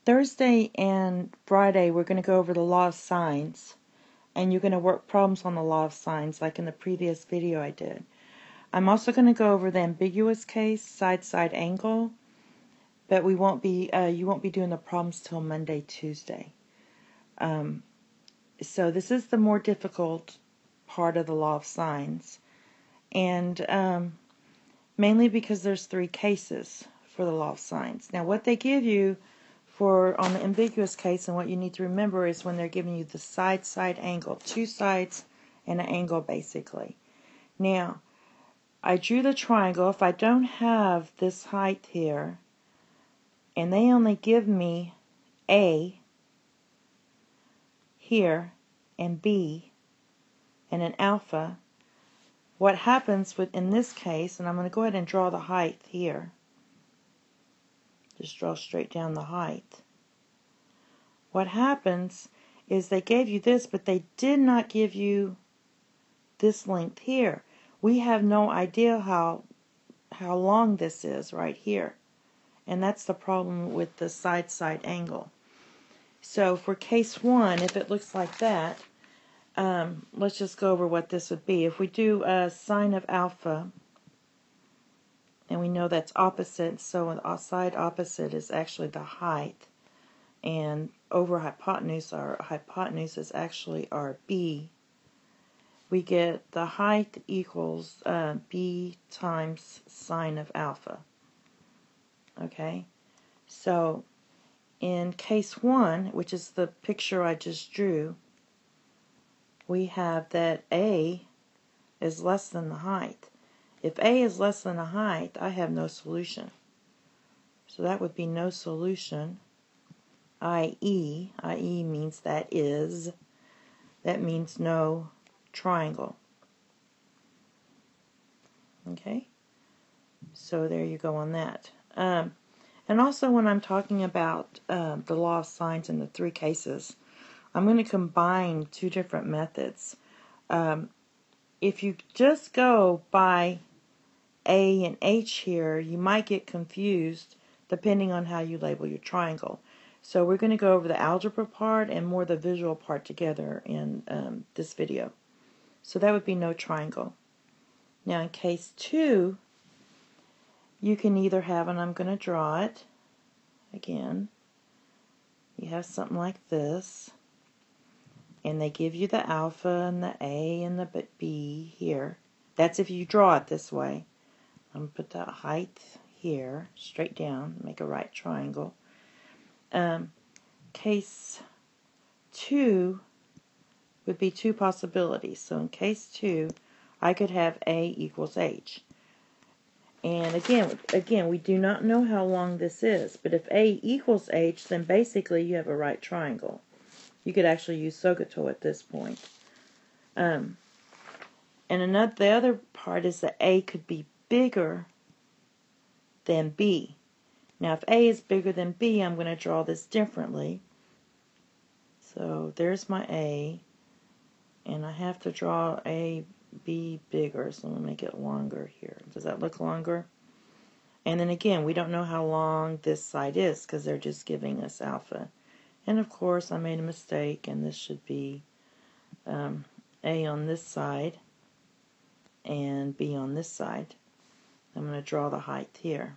Thursday and Friday we're going to go over the law of sines, and you're going to work problems on the law of sines like in the previous video I did. I'm also going to go over the ambiguous case, side angle, but we won't be you won't be doing the problems till Monday, Tuesday. So this is the more difficult part of the law of sines, and mainly because there's 3 cases for the law of sines. Now what they give you on the ambiguous case, and what you need to remember is when they're giving you the side angle, 2 sides and an angle basically. Now I drew the triangle. If I don't have this height here, and they only give me A here and B and an alpha, what happens in this case, and I'm going to go ahead and draw the height here. Just draw straight down the height. What happens is they gave you this, but they did not give you this length here. We have no idea how long this is right here. And that's the problem with the side angle. So for case 1, if it looks like that, let's just go over what this would be. If we do a sine of alpha, and we know that's opposite, so the side opposite is actually the height, and over hypotenuse, our hypotenuse is actually our B. We get the height equals B times sine of alpha. Okay, so in case 1, which is the picture I just drew, we have that A is less than the height. If A is less than the height, I have no solution. So that would be no solution, i.e. means that means no triangle. Okay, so there you go on that. And also when I'm talking about the law of sines in the 3 cases, I'm going to combine 2 different methods. If you just go by A and H here, you might get confused depending on how you label your triangle. So we're going to go over the algebra part and more the visual part together in this video. So that would be no triangle. Now in case 2, you can either have, and I'm going to draw it again, you have something like this, and they give you the alpha and the A and the B here. That's if you draw it this way. I'm going to put that height here, straight down, make a right triangle. Case 2 would be 2 possibilities. So in case 2, I could have A equals H. And again, we do not know how long this is, but if A equals H, then basically you have a right triangle. You could actually use SOHCAHTOA at this point. And the other part is that A could be bigger than B. Now if A is bigger than B, I'm going to draw this differently. So there's my A, and I have to draw A, B bigger, so I'm going to make it longer here. Does that look longer? And then again, we don't know how long this side is because they're just giving us alpha. And of course I made a mistake, and this should be A on this side and B on this side. I'm going to draw the height here.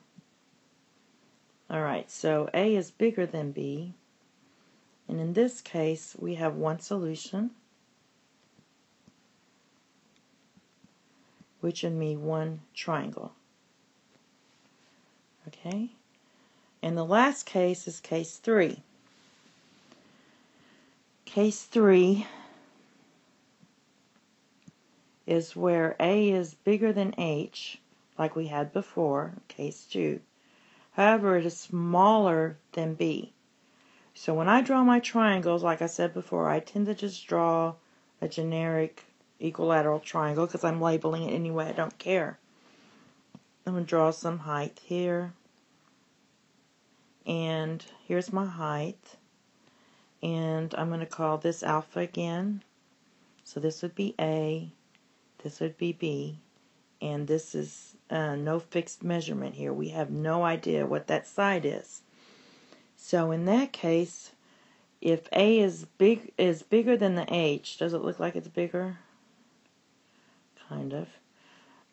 Alright, so A is bigger than B, and in this case we have one solution, which would mean one triangle. Okay, and the last case is case 3. Case 3 is where A is bigger than H, like we had before, case 2. However, it is smaller than B. So when I draw my triangles, like I said before, I tend to just draw a generic equilateral triangle because I'm labeling it anyway. I don't care. I'm going to draw some height here. And here's my height. And I'm going to call this alpha again. So this would be A. This would be B. And this is no fixed measurement here. We have no idea what that side is. So in that case, if A is bigger than the H, does it look like it's bigger? Kind of.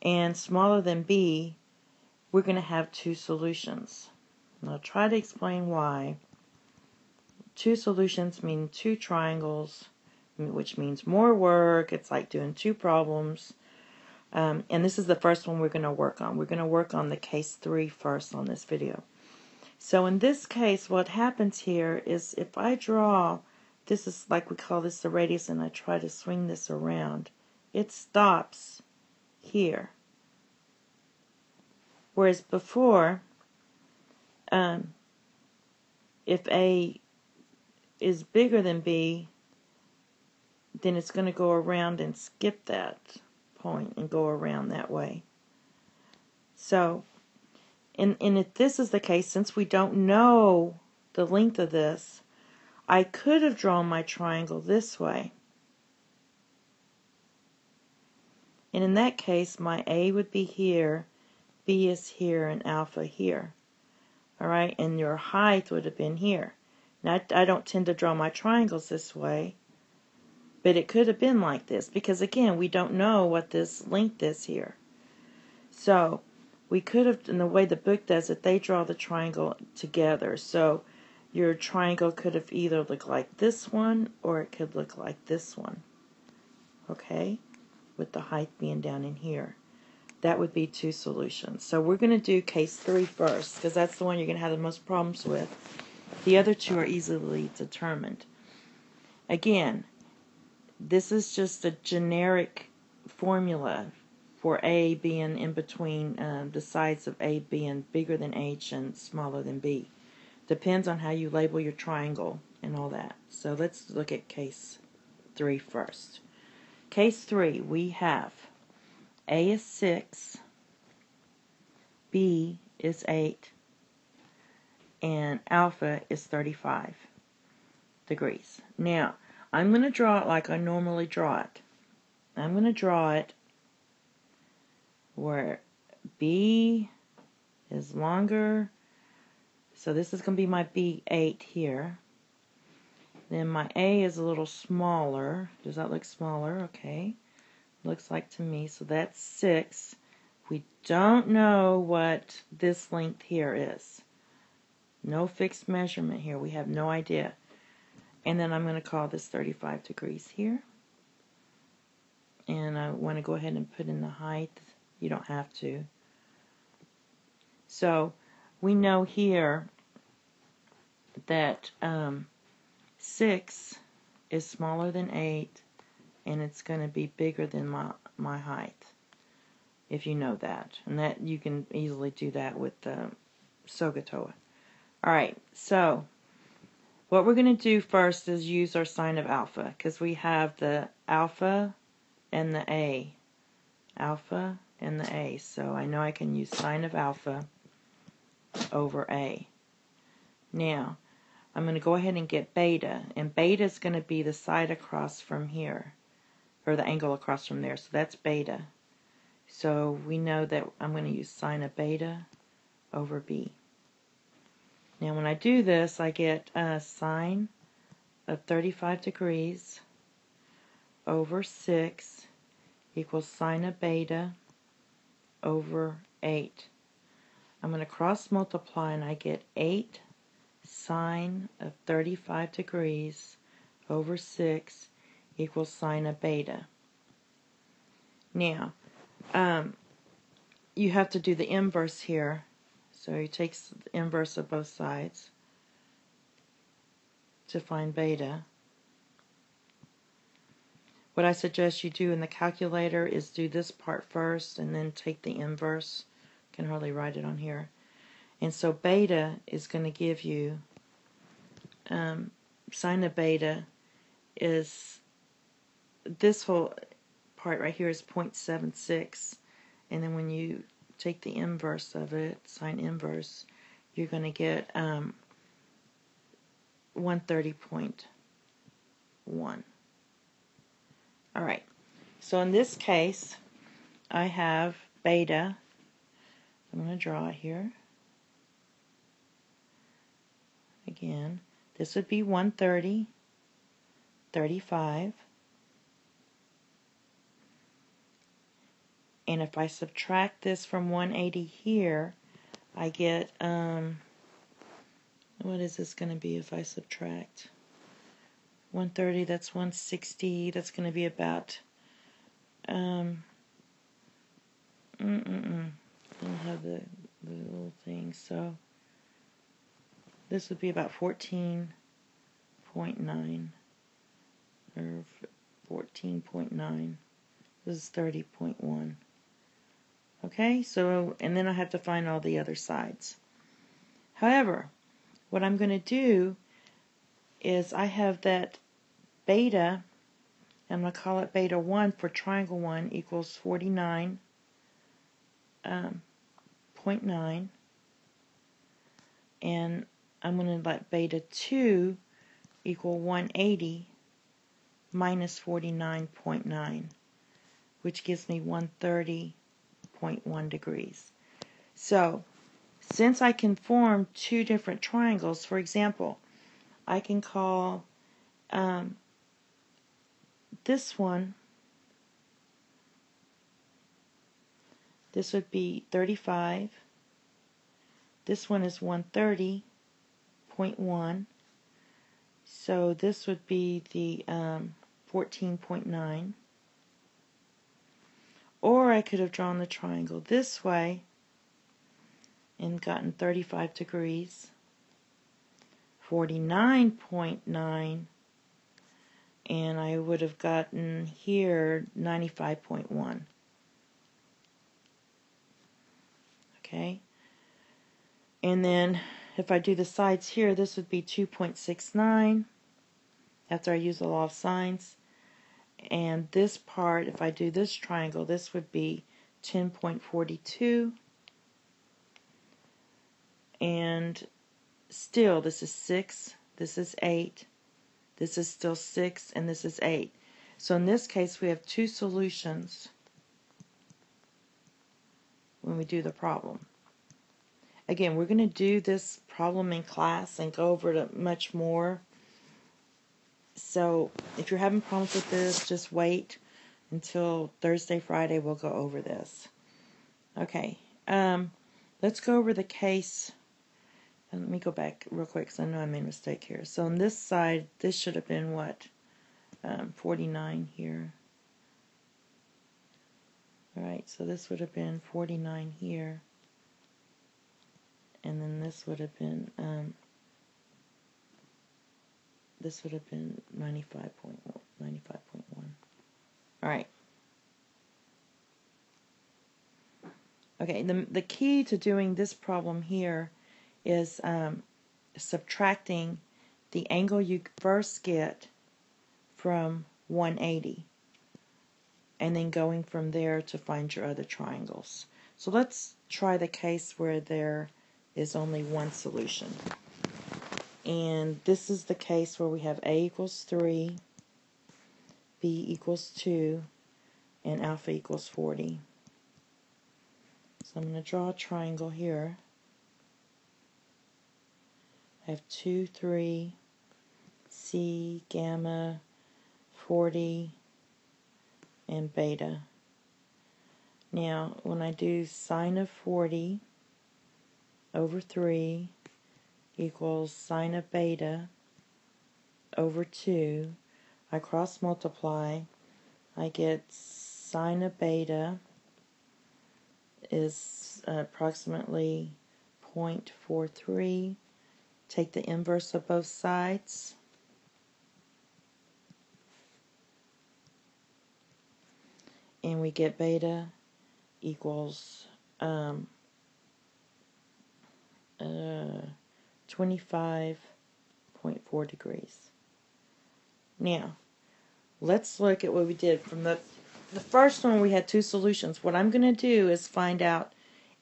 And smaller than B, we're going to have two solutions. And I'll try to explain why. Two solutions mean two triangles, which means more work. It's like doing two problems. And this is the first one we're going to work on. We're going to work on the case 3 first on this video. So in this case, what happens here is if I draw, this is like we call this the radius, and I try to swing this around, it stops here. Whereas before, if A is bigger than B, then it's going to go around and skip that point and go around that way. So, and if this is the case, since we don't know the length of this, I could have drawn my triangle this way. And in that case, my A would be here, B is here, and alpha here. Alright, and your height would have been here. Now, I don't tend to draw my triangles this way, but it could have been like this, because again, we don't know what this length is here. So, we could have, in the way the book does it, they draw the triangle together. So, your triangle could have either looked like this one, or it could look like this one. Okay? With the height being down in here. That would be two solutions. So we're going to do case 3 first, because that's the one you're going to have the most problems with. The other two are easily determined. Again, this is just a generic formula for A being in between the sides of A being bigger than H and smaller than B. Depends on how you label your triangle and all that. So let's look at case 3 first. Case 3, we have A is 6, B is 8, and alpha is 35 degrees. Now, I'm going to draw it like I normally draw it. I'm going to draw it where B is longer. So this is going to be my B8 here. Then my A is a little smaller. Does that look smaller? Okay. Looks like to me. So that's 6. We don't know what this length here is. No fixed measurement here. We have no idea. And then I'm going to call this 35 degrees here. And I want to go ahead and put in the height. You don't have to. So we know here that 6 is smaller than 8, and it's going to be bigger than my height, if you know that. And that you can easily do that with SOGATOA. Alright, so what we're going to do first is use our sign of alpha, because we have the alpha and the A. Alpha and the A. So I know I can use sign of alpha over A. Now, I'm going to go ahead and get beta, and beta is going to be the side across from here, or the angle across from there, so that's beta. So we know that I'm going to use sine of beta over B. Now when I do this, I get sine of 35 degrees over 6 equals sine of beta over 8. I'm going to cross multiply, and I get 8 sine of 35 degrees over 6 equals sine of beta. Now, you have to do the inverse here. So you take the inverse of both sides to find beta. What I suggest you do in the calculator is do this part first and then take the inverse. I can hardly write it on here. And so beta is going to give you, sine of beta is, this whole part right here is 0.76. And then when you take the inverse of it, sine inverse, you're going to get 130.1. Alright, so in this case, I have beta. I'm going to draw it here. again, this would be 130, 35. And if I subtract this from 180 here, I get, what is this going to be if I subtract? 130, that's 160, that's going to be about, I don't have the little thing, so this would be about 14.9, or 14.9, this is 30.1. Okay, so, and then I have to find all the other sides. However, what I'm going to do is I have that beta, I'm going to call it beta 1 for triangle 1 equals 49.9, and I'm going to let beta 2 equal 180 minus 49.9, which gives me 130.1 degrees. So, since I can form two different triangles, for example, I can call this one, this would be 35, this one is 130.1, so this would be the 14.9. Or I could have drawn the triangle this way and gotten 35 degrees, 49.9, and I would have gotten here 95.1. Okay, and then if I do the sides here, this would be 2.69 after I use the law of sines. And this part, if I do this triangle, this would be 10.42. And still, this is 6, this is 8, this is still 6, and this is 8. So in this case, we have two solutions when we do the problem. Again, we're going to do this problem in class and go over it much more. So if you're having problems with this, just wait until Thursday, Friday, we'll go over this. Okay, let's go over the case. And let me go back real quick because I know I made a mistake here. So on this side, this should have been what? 49 here. Alright, so this would have been 49 here. And then this would have been 95.1. Alright. Okay, the key to doing this problem here is subtracting the angle you first get from 180 and then going from there to find your other triangles. So let's try the case where there is only one solution. And this is the case where we have A equals 3, B equals 2, and alpha equals 40. So I'm going to draw a triangle here. I have 2, 3, C, gamma, 40, and beta. Now, when I do sine of 40 over 3 equals sine of beta over 2, I cross multiply, I get sine of beta is approximately 0.43. Take the inverse of both sides. And we get beta equals 25.4 degrees. Now, let's look at what we did from the first one. We had two solutions. What I'm going to do is find out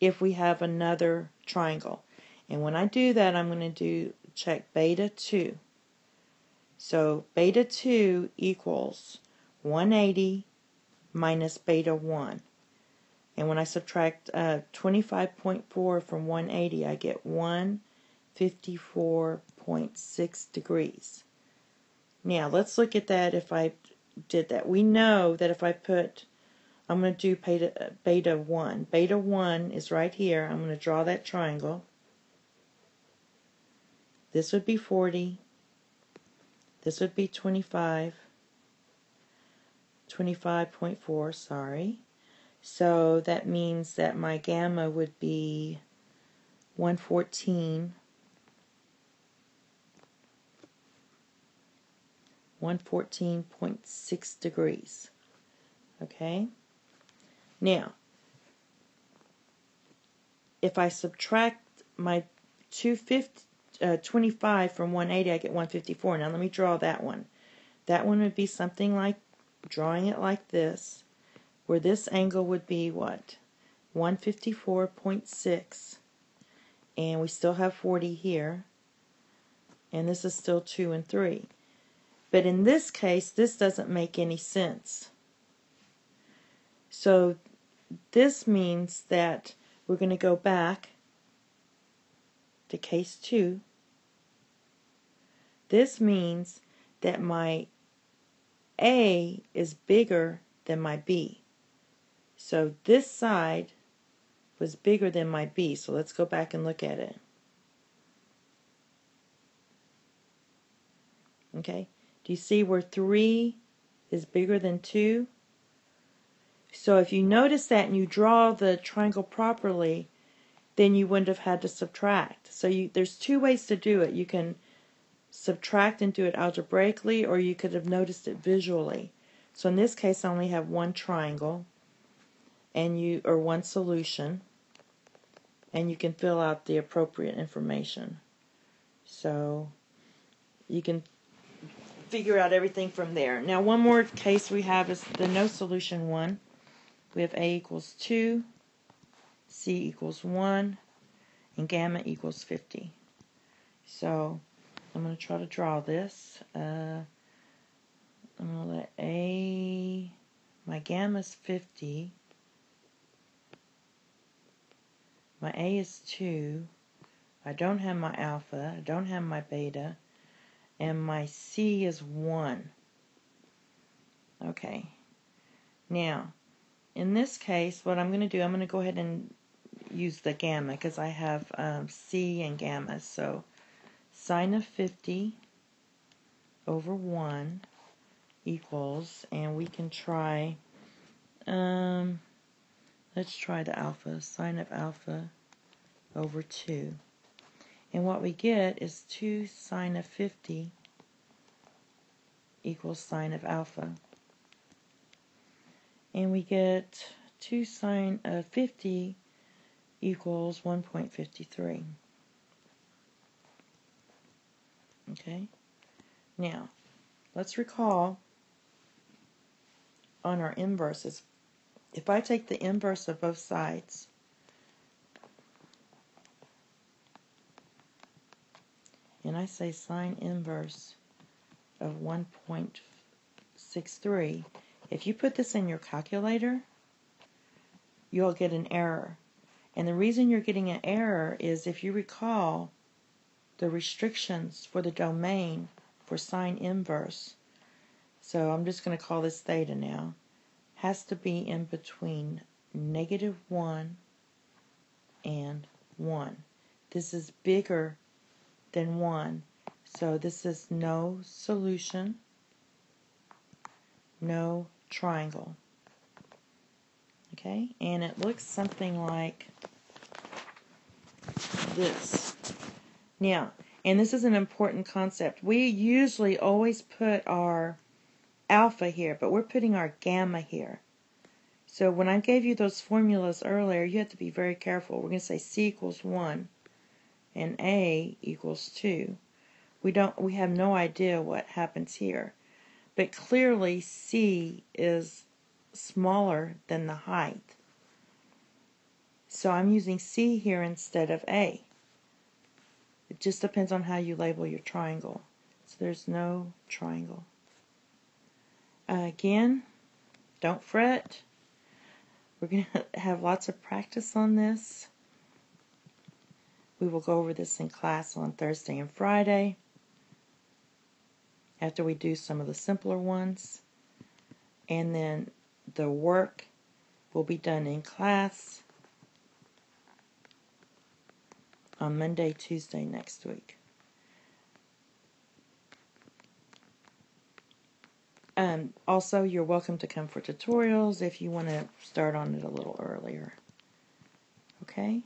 if we have another triangle. And when I do that, I'm going to check beta 2. So beta 2 equals 180 minus beta 1. And when I subtract 25.4 from 180, I get 1 154.6 degrees. Now, let's look at that if I did that. We know that if I put, I'm going to do beta 1. Beta 1 is right here. I'm going to draw that triangle. This would be 40. This would be 25.4, sorry. So that means that my gamma would be 114.6 degrees. Okay? Now, if I subtract my 25 from 180, I get 154. Now let me draw that one. That one would be something like, drawing it like this, where this angle would be what? 154.6. And we still have 40 here. And this is still 2 and 3. But in this case, this doesn't make any sense. So this means that we're going to go back to case 2. This means that my A is bigger than my B. So this side was bigger than my B. So let's go back and look at it. Okay, do you see where 3 is bigger than 2? So if you notice that and you draw the triangle properly, then you wouldn't have had to subtract. So there's two ways to do it. You can subtract and do it algebraically, or you could have noticed it visually. So in this case, I only have one triangle, or one solution, and you can fill out the appropriate information. So you can figure out everything from there. Now, one more case we have is the no solution one. We have A equals 2, C equals 1, and gamma equals 50. So I'm going to try to draw this. I'm going to let A, my gamma is 50. My A is 2. I don't have my alpha. I don't have my beta. And my C is 1. Okay. Now, in this case, what I'm going to do, I'm going to go ahead and use the gamma because I have C and gamma. So sine of 50 over 1 equals, and we can try, let's try the alpha, sine of alpha over 2. And what we get is 2 sine of 50 equals sine of alpha. And we get 2 sine of 50 equals 1.53. Okay? Now, let's recall on our inverses. If I take the inverse of both sides, and I say sine inverse of 1.63, if you put this in your calculator, you'll get an error. And the reason you're getting an error is, if you recall the restrictions for the domain for sine inverse, so I'm just going to call this theta now, has to be in between -1 and 1. This is bigger than 1. So this is no solution, no triangle. Okay, and it looks something like this. Now, and this is an important concept. We usually always put our alpha here, but we're putting our gamma here. So when I gave you those formulas earlier, you have to be very careful. We're going to say C equals 1 and A equals 2. We have no idea what happens here. But clearly C is smaller than the height. So I'm using C here instead of A. It just depends on how you label your triangle. So there's no triangle. Again, don't fret. We're going to have lots of practice on this. We will go over this in class on Thursday and Friday after we do some of the simpler ones. And then the work will be done in class on Monday, Tuesday next week. Also, you're welcome to come for tutorials if you want to start on it a little earlier. Okay?